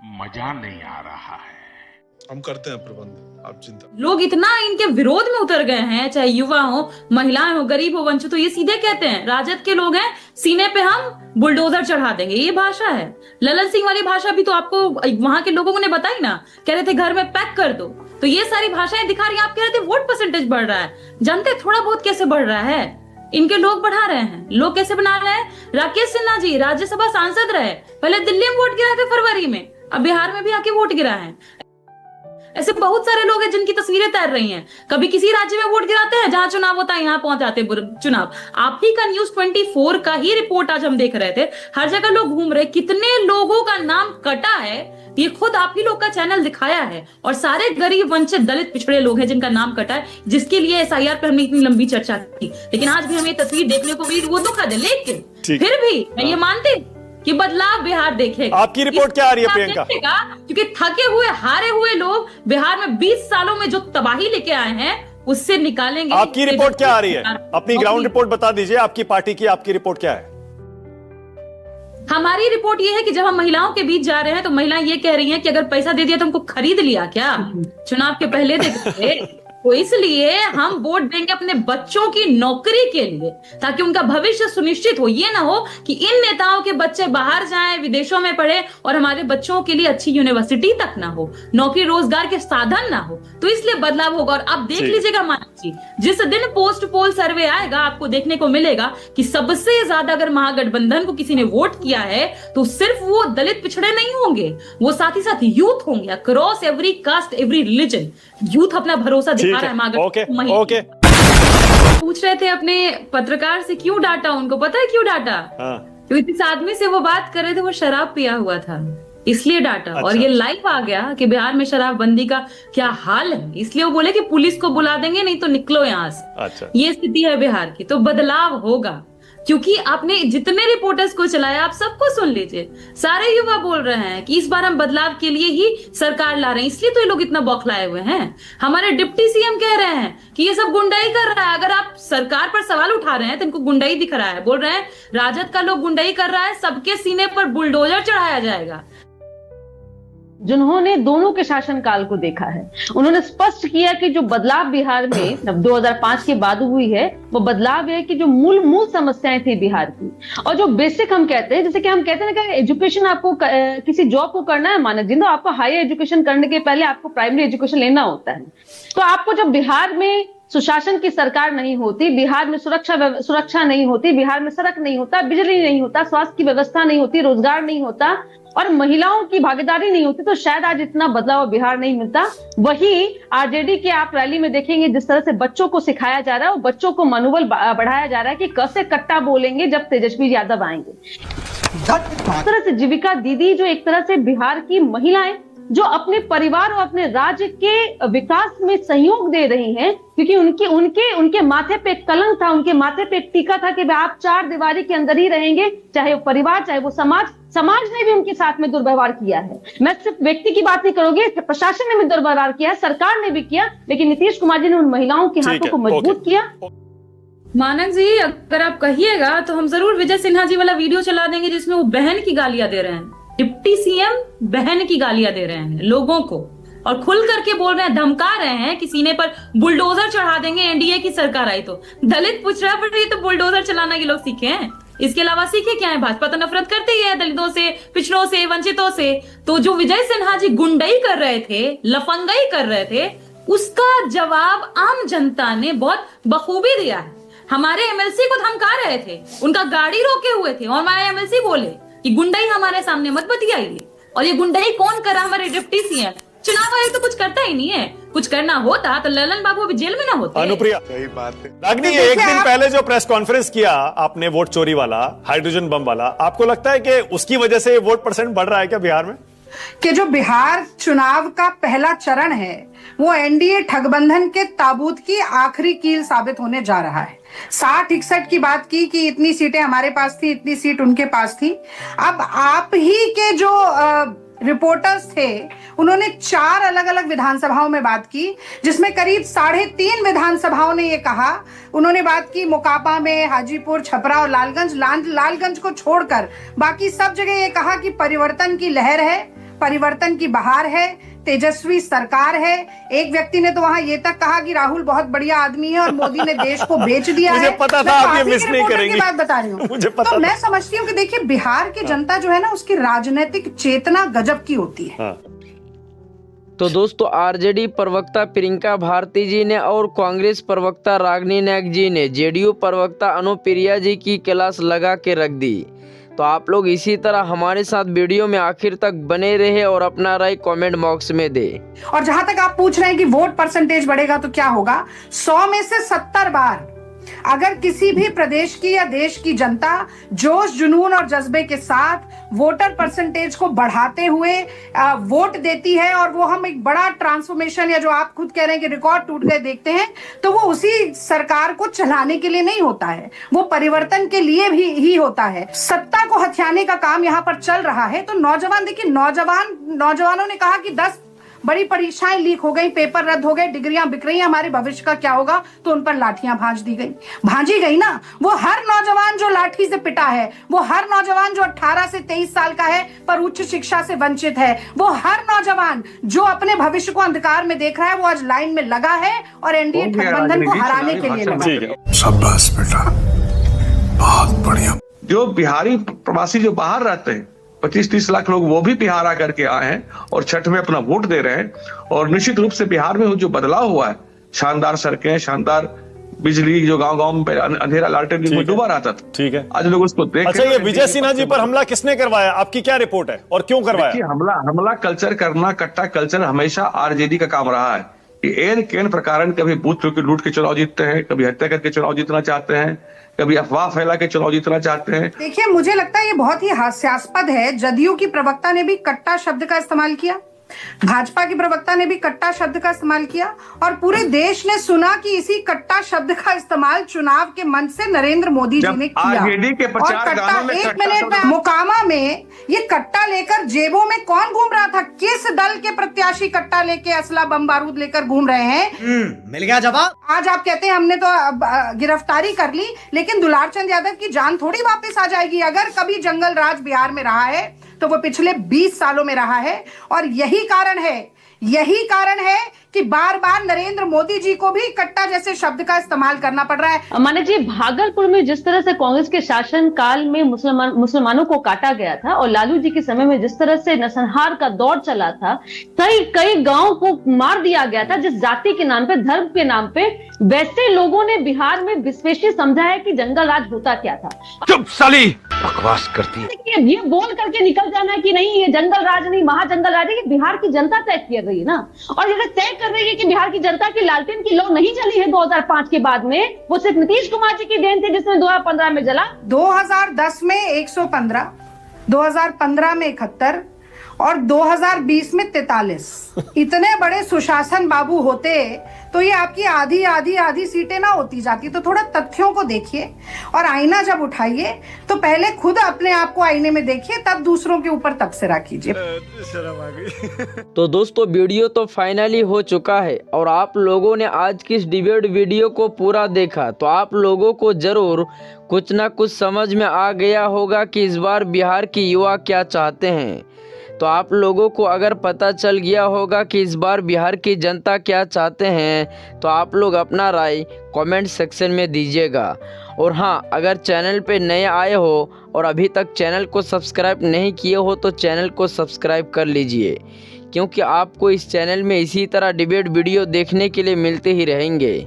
मजा नहीं आ रहा है। हम करते हैं प्रबंध, आप चिंता। लोग इतना इनके विरोध में उतर गए हैं, चाहे युवा हो, महिलाएं हो, गरीब हो, वंचित हो, ये सीधे कहते हैं राजद के लोग हैं, सीने पे हम बुलडोजर चढ़ा देंगे। ये भाषा है। ललन सिंह वाली भाषा भी तो आपको वहां के लोगों ने बताई ना, कह रहे थे घर में पैक कर दो। तो ये सारी भाषाएं दिखा रही है। आप कह रहे थे वोट परसेंटेज बढ़ रहा है, जानते थोड़ा बहुत कैसे बढ़ रहा है? इनके लोग बढ़ा रहे हैं। लोग कैसे बना रहे हैं? राकेश सिन्हा जी राज्यसभा सांसद रहे, पहले दिल्ली में वोट गिराए थे फरवरी में, अब बिहार में भी आके वोट गिरा है। ऐसे बहुत सारे लोग हैं जिनकी तस्वीरें तैर रही हैं। कभी किसी राज्य में वोट गिराते हैं, जहां चुनाव होता है यहाँ पहुंच जाते हैं चुनाव। आप ही का News 24 का ही रिपोर्ट आज हम देख रहे थे। हर जगह लोग घूम रहे, कितने लोगों का नाम कटा है ये खुद आप ही लोग का चैनल दिखाया है। और सारे गरीब, वंचित, दलित, पिछड़े लोग हैं जिनका नाम कटा है, जिसके लिए SIR पर हमने इतनी लंबी चर्चा की। लेकिन आज भी हमें तस्वीर देखने को मिली, वो दुखद है। लेकिन फिर भी मैं ये मानती कि बदलाव बिहार देखेगा। आपकी रिपोर्ट क्या आ रही है प्रियंका? क्योंकि थके हुए, हारे हुए लोग बिहार में 20 सालों में जो तबाही लेके आए हैं उससे निकालेंगे। आपकी रिपोर्ट क्या आ रही है? अपनी ग्राउंड रिपोर्ट बता दीजिए, आपकी पार्टी की आपकी रिपोर्ट क्या है? हमारी रिपोर्ट ये है कि जब हम महिलाओं के बीच जा रहे हैं तो महिलाएं ये कह रही हैं कि अगर पैसा दे दिया तो हमको खरीद लिया क्या? चुनाव के पहले देते तो इसलिए हम वोट देंगे अपने बच्चों की नौकरी के लिए, ताकि उनका भविष्य सुनिश्चित हो। ये ना हो कि इन नेताओं के बच्चे बाहर जाएं, विदेशों में पढ़े और हमारे बच्चों के लिए अच्छी यूनिवर्सिटी तक ना हो, नौकरी रोजगार के साधन ना हो। तो इसलिए बदलाव होगा। और आप देख लीजिएगा मानव जी, जिस दिन पोस्ट पोल सर्वे आएगा आपको देखने को मिलेगा कि सबसे ज्यादा अगर महागठबंधन को किसी ने वोट किया है तो सिर्फ वो दलित पिछड़े नहीं होंगे, वो साथ ही साथ यूथ होंगे, across every caste, every religion. Youth अपना भरोसा दिखा रहा है। ओके। पूछ रहे थे अपने पत्रकार से क्यों डांटा उनको, पता है क्यों डांटा? क्योंकि जिस आदमी से वो बात कर रहे थे वो शराब पिया हुआ था, इसलिए डांटा। और ये लाइव आ गया कि बिहार में शराबबंदी का क्या हाल है, इसलिए वो बोले कि पुलिस को बुला देंगे, नहीं तो निकलो यहाँ से। ये स्थिति है बिहार की। तो बदलाव होगा, क्योंकि आपने जितने रिपोर्टर्स को चलाया आप सबको सुन लीजिए, सारे युवा बोल रहे हैं कि इस बार हम बदलाव के लिए ही सरकार ला रहे हैं, इसलिए तो ये लोग इतना बौखलाए हुए हैं। हमारे डिप्टी CM कह रहे हैं कि ये सब गुंडाई कर रहा है। अगर आप सरकार पर सवाल उठा रहे हैं तो इनको गुंडाई दिख रहा है। बोल रहे हैं राजद का लोग गुंडाई कर रहा है, सबके सीने पर बुलडोजर चढ़ाया जाएगा। जिन्होंने दोनों के शासनकाल को देखा है, उन्होंने स्पष्ट किया कि जो बदलाव बिहार में 2005 के बाद हुई है वो बदलाव है कि जो मूल समस्याएं थी बिहार की, और जो बेसिक हम कहते हैं, जैसे कि हम कहते हैं ना कि एजुकेशन आपको किसी जॉब को करना है मानक जी, तो आपको हायर एजुकेशन करने के पहले आपको प्राइमरी एजुकेशन लेना होता है। तो आपको जब बिहार में सुशासन की सरकार नहीं होती, बिहार में सुरक्षा नहीं होती, बिहार में सड़क नहीं होता, बिजली नहीं होता, स्वास्थ्य की व्यवस्था नहीं होती, रोजगार नहीं होता और महिलाओं की भागीदारी नहीं होती, तो शायद आज इतना बदलाव बिहार नहीं मिलता। वही RJD के आप रैली में देखेंगे जिस तरह से बच्चों को सिखाया जा रहा है, वो बच्चों को मनोबल बढ़ाया जा रहा है कि कैसे कट्टा बोलेंगे जब तेजस्वी यादव आएंगे। इस तरह से जीविका दीदी जो एक तरह से बिहार की महिलाएं जो अपने परिवार और अपने राज्य के विकास में सहयोग दे रही हैं, क्योंकि उनके माथे पे एक कलंक था, उनके माथे पे एक टीका था कि आप चार दीवारी के अंदर ही रहेंगे, चाहे वो परिवार चाहे वो समाज ने भी उनके साथ में दुर्व्यवहार किया है। मैं सिर्फ व्यक्ति की बात नहीं करूंगी, प्रशासन ने भी दुर्व्यवहार किया, सरकार ने भी किया, लेकिन नीतीश कुमार जी ने उन महिलाओं के हाथों को मजबूत किया। मानक जी अगर आप कहिएगा तो हम जरूर विजय सिन्हा जी वाला वीडियो चला देंगे जिसमें वो बहन की गालियां दे रहे हैं। डिप्टी CM बहन की गालियां दे रहे हैं लोगों को और खुल करके बोल रहे हैं, धमका रहे हैं कि सीने पर बुलडोजर चढ़ा देंगे NDA की सरकार आई तो। दलित पूछ रहा है पर ये तो बुलडोजर चलाना ये लोग सीखे हैं, इसके अलावा सीखे क्या है? भाजपा तो नफरत करती है दलितों से, पिछड़ों से, वंचितों से। तो जो विजय सिन्हा जी गुंडाई कर रहे थे, लफंगाई कर रहे थे, उसका जवाब आम जनता ने बहुत बखूबी दिया है। हमारे MLC को धमका रहे थे, उनका गाड़ी रोके हुए थे और हमारे MLC बोले कि गुंडाई हमारे सामने मत बतियाइए। और ये गुंडाई कौन कर रहा? हमारे डिप्टी CM। चुनाव आयोग तो कुछ करता ही नहीं है। कुछ करना होता तो ललन बाबू भी जेल में ना होते। अनुप्रिया, सही बात है। रागनी, एक दिन पहले जो प्रेस कॉन्फ्रेंस किया आपने वोट चोरी वाला, हाइड्रोजन बम वाला, आपको लगता है कि उसकी वजह से वोट परसेंट बढ़ रहा है क्या बिहार में? कि जो बिहार चुनाव का पहला चरण है वो NDA ठगबंधन के ताबूत की आखिरी कील साबित होने जा रहा है। 60-61 की बात की कि इतनी सीटें हमारे पास थी, इतनी सीट उनके पास थी। अब आप ही के जो रिपोर्टर्स थे उन्होंने 4 अलग अलग विधानसभाओं में बात की, जिसमें करीब 3.5 विधानसभाओं ने ये कहा। उन्होंने बात की मोकापा में, हाजीपुर, छपरा और लालगंज को छोड़कर बाकी सब जगह ये कहा कि परिवर्तन की लहर है, परिवर्तन की बहार है, तेजस्वी सरकार है। एक व्यक्ति ने तो वहां ये तक कहा कि राहुल बहुत बढ़िया आदमी है और मोदी ने देश को बेच दिया मुझे है। पता था आप ये मिस नहीं करेंगी। बात बता रही हूँ। मुझे पता तो था। मैं समझती हूँ कि देखिए बिहार की जनता जो है ना, उसकी राजनीतिक चेतना गजब की होती है। हाँ। तो दोस्तों, आरजेडी प्रवक्ता प्रियंका भारती जी ने और कांग्रेस प्रवक्ता रागिनी नायक जी ने जेडीयू प्रवक्ता अनुप्रिया जी की क्लास लगा के रख दी। तो आप लोग इसी तरह हमारे साथ वीडियो में आखिर तक बने रहे और अपना राय कमेंट बॉक्स में दे। और जहां तक आप पूछ रहे हैं कि वोट परसेंटेज बढ़ेगा तो क्या होगा, 100 में से 70 बार अगर किसी भी प्रदेश की या देश की जनता जोश जुनून और जज्बे के साथ वोटर परसेंटेज को बढ़ाते हुए वोट देती है, और वो हम एक बड़ा ट्रांसफॉर्मेशन या जो आप खुद कह रहे हैं कि रिकॉर्ड टूट गए देखते हैं, तो वो उसी सरकार को चलाने के लिए नहीं होता है, वो परिवर्तन के लिए भी ही होता है। सत्ता को हथियाने का काम यहाँ पर चल रहा है। तो नौजवान देखिए, नौजवानों ने कहा कि 10 बड़ी परीक्षाएं लीक हो गई, पेपर रद्द हो गए, डिग्रियां बिक रही हैं, हमारे भविष्य का क्या होगा, तो उन पर लाठियां भांजी गई ना। वो हर नौजवान जो लाठी से पिटा है, वो हर नौजवान जो 18 से 23 साल का है पर उच्च शिक्षा से वंचित है, वो हर नौजवान जो अपने भविष्य को अंधकार में देख रहा है, वो आज लाइन में लगा है और एनडीए गठबंधन को हराने के लिए लगा है। शाबाश बेटा, बहुत बढ़िया। जो बिहारी प्रवासी जो बाहर रहते हैं 25-30 लाख लोग, वो भी बिहार आकर के आए हैं और छठ में अपना वोट दे रहे हैं। और निश्चित रूप से बिहार में जो बदलाव हुआ है, शानदार सड़कें, शानदार बिजली, जो गांव-गांव में अंधेरा लालटेन में डूबा रहता था, ठीक है, आज लोग उसको देख। अच्छा, ये विजय सिन्हा जी पर हमला किसने करवाया, आपकी क्या रिपोर्ट है और क्यों करवाया? हमला कल्चर करना, कट्टा कल्चर हमेशा आरजेडी का काम रहा है। एन केन प्रकार कभी बूथ लूट के चुनाव जीतते हैं, कभी हत्या करके चुनाव जीतना चाहते हैं, कभी अफवाह फैला के चुनाव जीतना चाहते हैं। देखिए, मुझे लगता है ये बहुत ही हास्यास्पद है। जदयू की प्रवक्ता ने भी कट्टा शब्द का इस्तेमाल किया, भाजपा की प्रवक्ता ने भी कट्टा शब्द का इस्तेमाल किया, और पूरे देश ने सुना कि इसी कट्टा शब्द का इस्तेमाल चुनाव के मंच से नरेंद्र मोदी जी ने किया। आरजेडी के प्रचार गानों में एक मिनट में, मोकामा में ये कट्टा लेकर जेबों में कौन घूम रहा था? किस दल के प्रत्याशी कट्टा लेके, असला बम बारूद लेकर घूम रहे हैं? मिल गया जवाब। आज आप कहते हैं हमने तो गिरफ्तारी कर ली, लेकिन दुलारचंद यादव की जान थोड़ी वापस आ जाएगी। अगर कभी जंगल राज बिहार में रहा है तो वो पिछले 20 सालों में रहा है, और यही कारण है कि बार बार नरेंद्र मोदी जी को भी कट्टा जैसे शब्द का इस्तेमाल करना पड़ रहा है। माने जी, भागलपुर में जिस तरह से कांग्रेस के शासन काल में मुसलमानों को काटा गया था, और लालू जी के समय में जिस तरह से नरसंहार का दौर चला था, कई गांव को मार दिया गया था जिस जाति के नाम पे, धर्म के नाम पे, वैसे लोगों ने बिहार में विश्वेशी समझा है कि जंगल राज होता क्या था। चुप साली, बकवास करती है। ये बोल करके निकल जाना है कि नहीं ये जंगल राज नहीं, महाजंगल राज है, कि बिहार की जनता तय कर रही है ना। और ये तय कर रही है कि बिहार की जनता की लालटेन की लौ नहीं जली है 2005 के बाद में, वो सिर्फ नीतीश कुमार जी की देन थी जिसमें 2015 में जला। 2010 में 115, 2015 में 71 और 2020 में 43। इतने बड़े सुशासन बाबू होते तो ये आपकी आधी सीटें ना होती जाती। तो थोड़ा तथ्यों को देखिए, और आईना जब उठाइए तो पहले खुद अपने आप को आईने में देखिए, तब दूसरों के ऊपर तबसरा कीजिए। शर्म आ गई। तो दोस्तों, वीडियो तो फाइनली हो चुका है, और आप लोगों ने आज की इस डिबेट वीडियो को पूरा देखा, तो आप लोगों को जरूर कुछ ना कुछ समझ में आ गया होगा कि इस बार बिहार की युवा क्या चाहते हैं। तो आप लोगों को अगर पता चल गया होगा कि इस बार बिहार की जनता क्या चाहते हैं, तो आप लोग अपना राय कमेंट सेक्शन में दीजिएगा। और हाँ, अगर चैनल पे नए आए हो और अभी तक चैनल को सब्सक्राइब नहीं किए हो तो चैनल को सब्सक्राइब कर लीजिए, क्योंकि आपको इस चैनल में इसी तरह डिबेट वीडियो देखने के लिए मिलते ही रहेंगे।